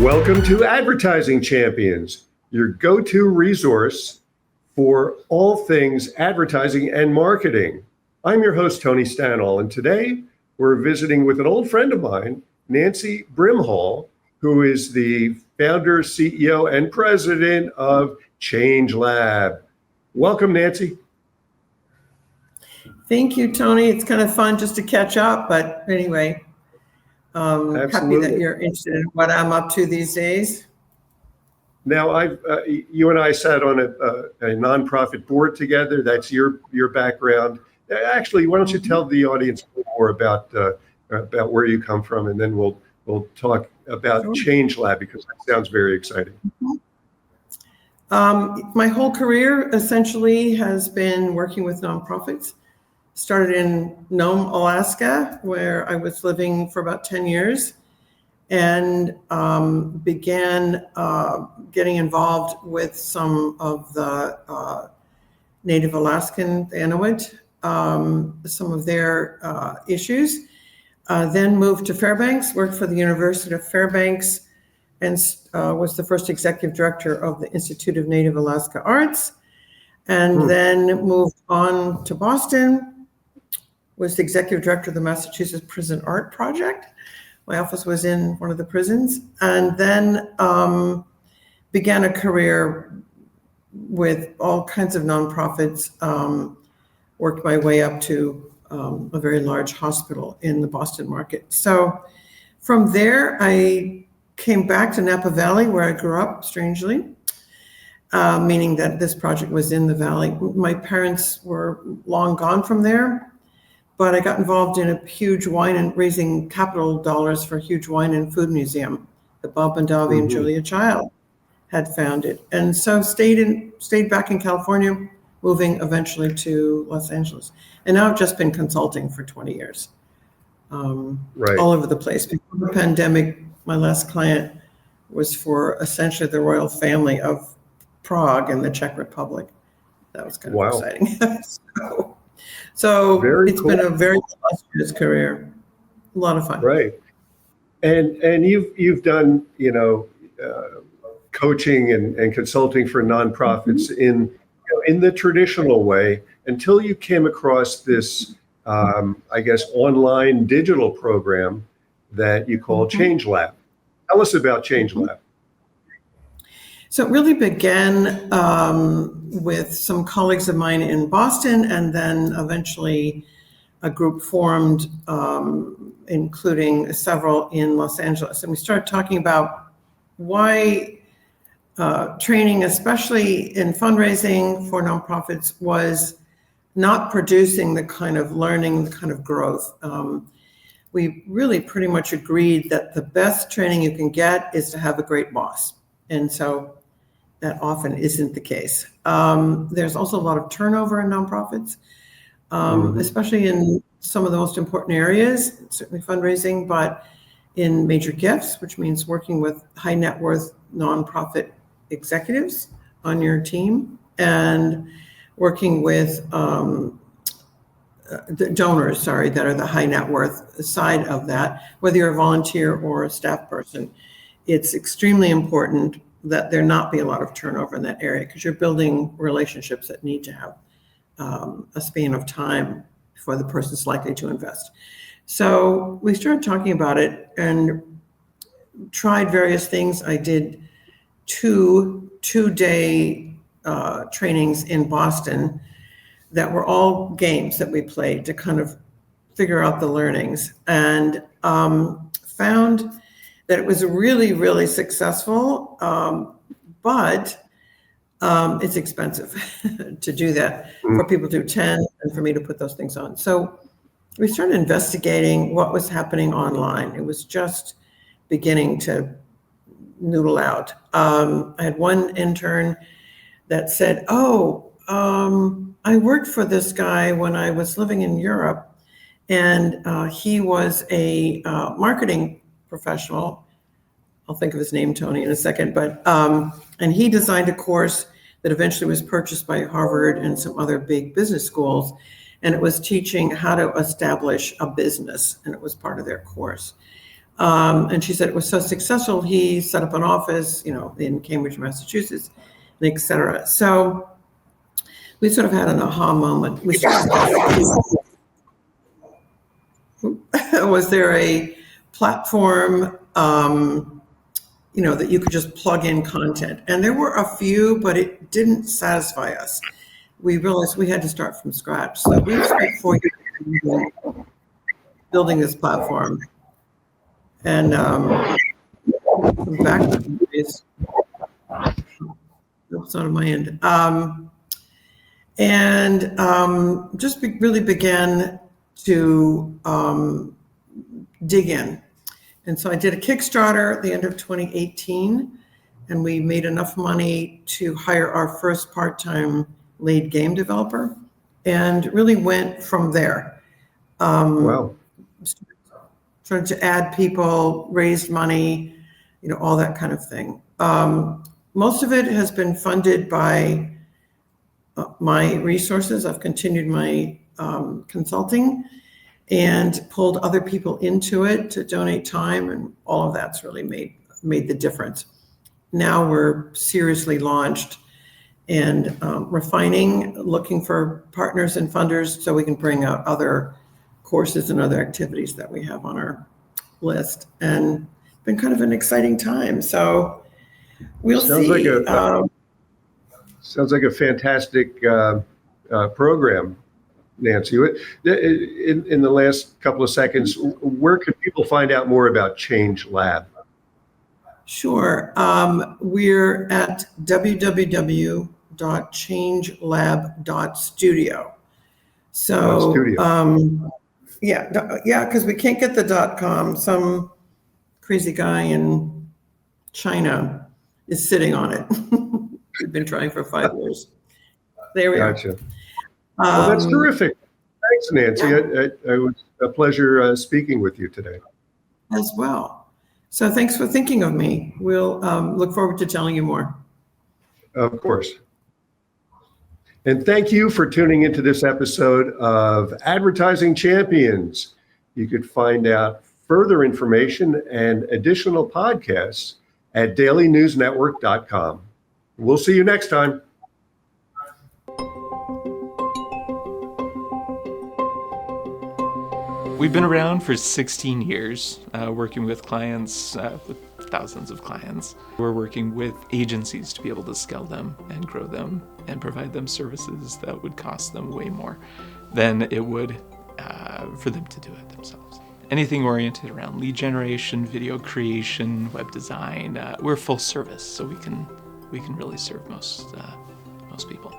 Welcome to Advertising Champions, your go-to resource for all things advertising and marketing. I'm your host, Tony Stanall, and today we're visiting with an old friend of mine, Nancy Brimhall, who is the founder, CEO, and president of ChangeLab. Welcome, Nancy. Thank you, Tony. It's kind of fun just to catch up, but anyway, happy that you're interested in what I'm up to these days. Now, you and I sat on a nonprofit board together. That's your background. Actually, why don't you tell the audience more about where you come from, and then we'll talk about ChangeLab, because that sounds very exciting. My whole career essentially has been working with nonprofits. Started in Nome, Alaska, where I was living for about 10 years, and began getting involved with some of the Native Alaskan, the Inuit, some of their issues. Then moved to Fairbanks, worked for the University of Fairbanks, and was the first executive director of the Institute of Native Alaska Arts. And then moved on to Boston, was the executive director of the Massachusetts Prison Art Project. My office was in one of the prisons. And then began a career with all kinds of nonprofits, worked my way up to a very large hospital in the Boston market. So from there, I came back to Napa Valley, where I grew up, strangely, meaning that this project was in the valley. My parents were long gone from there, but I got involved in a huge wine and raising capital dollars for a huge wine and food museum that Bob Mondavi and Julia Child had founded. And so stayed back in California, moving eventually to Los Angeles. And now I've just been consulting for 20 years, all over the place. Before the pandemic, my last client was for essentially the royal family of Prague in the Czech Republic. That was kind of exciting. So it's been a very illustrious career. A lot of fun. Right. And you've done, coaching and consulting for nonprofits in the traditional way, until you came across this, online digital program that you call ChangeLab. Tell us about ChangeLab. So it really began with some colleagues of mine in Boston, and then eventually a group formed, including several in Los Angeles. And we started talking about why training, especially in fundraising for nonprofits, was not producing the kind of learning, the kind of growth. We really pretty much agreed that the best training you can get is to have a great boss. And so that often isn't the case. There's also a lot of turnover in nonprofits, especially in some of the most important areas, certainly fundraising, but in major gifts, which means working with high net worth nonprofit executives on your team, and working with the donors, that are the high net worth side of that, whether you're a volunteer or a staff person. It's extremely important that there not be a lot of turnover in that area, because you're building relationships that need to have a span of time before the person's likely to invest. So we started talking about it and tried various things. I did two-day trainings in Boston that were all games that we played to kind of figure out the learnings, and found that it was really, really successful, but it's expensive to do that, for people to attend and for me to put those things on. So we started investigating what was happening online. It was just beginning to noodle out. I had one intern that said, I worked for this guy when I was living in Europe, and he was a marketing professional. I'll think of his name, Tony, in a second, but and he designed a course that eventually was purchased by Harvard and some other big business schools, and it was teaching how to establish a business, and it was part of their course. And she said it was so successful, he set up an office, in Cambridge, Massachusetts, and et cetera. So we sort of had an aha moment. Was there a platform, that you could just plug in content? And there were a few, but it didn't satisfy us. We realized we had to start from scratch. So we spent 4 years building this platform. And back to it's not on my end. Really began to dig in. And so I did a Kickstarter at the end of 2018, and we made enough money to hire our first part-time lead game developer, and really went from there. Wow. Started to add people, raised money, all that kind of thing. Most of it has been funded by my resources. I've continued my consulting and pulled other people into it to donate time, and all of that's really made the difference. Now we're seriously launched and refining, looking for partners and funders so we can bring out other courses and other activities that we have on our list. And it's been kind of an exciting time. So we'll see. Sounds like a fantastic program, Nancy. In the last couple of seconds, where can people find out more about Change Lab? Sure. We're at www.changelab.studio. So, because we can't get the .com. Some crazy guy in China is sitting on it. We've been trying for 5 years. There we Gotcha. Well, that's terrific. Thanks, Nancy. Yeah. It was a pleasure speaking with you today. As well. So thanks for thinking of me. We'll look forward to telling you more. Of course. And thank you for tuning into this episode of Advertising Champions. You could find out further information and additional podcasts at dailynewsnetwork.com. We'll see you next time. We've been around for 16 years, working with clients, with thousands of clients. We're working with agencies to be able to scale them and grow them and provide them services that would cost them way more than it would for them to do it themselves. Anything oriented around lead generation, video creation, web design, we're full service, so we can really serve most people.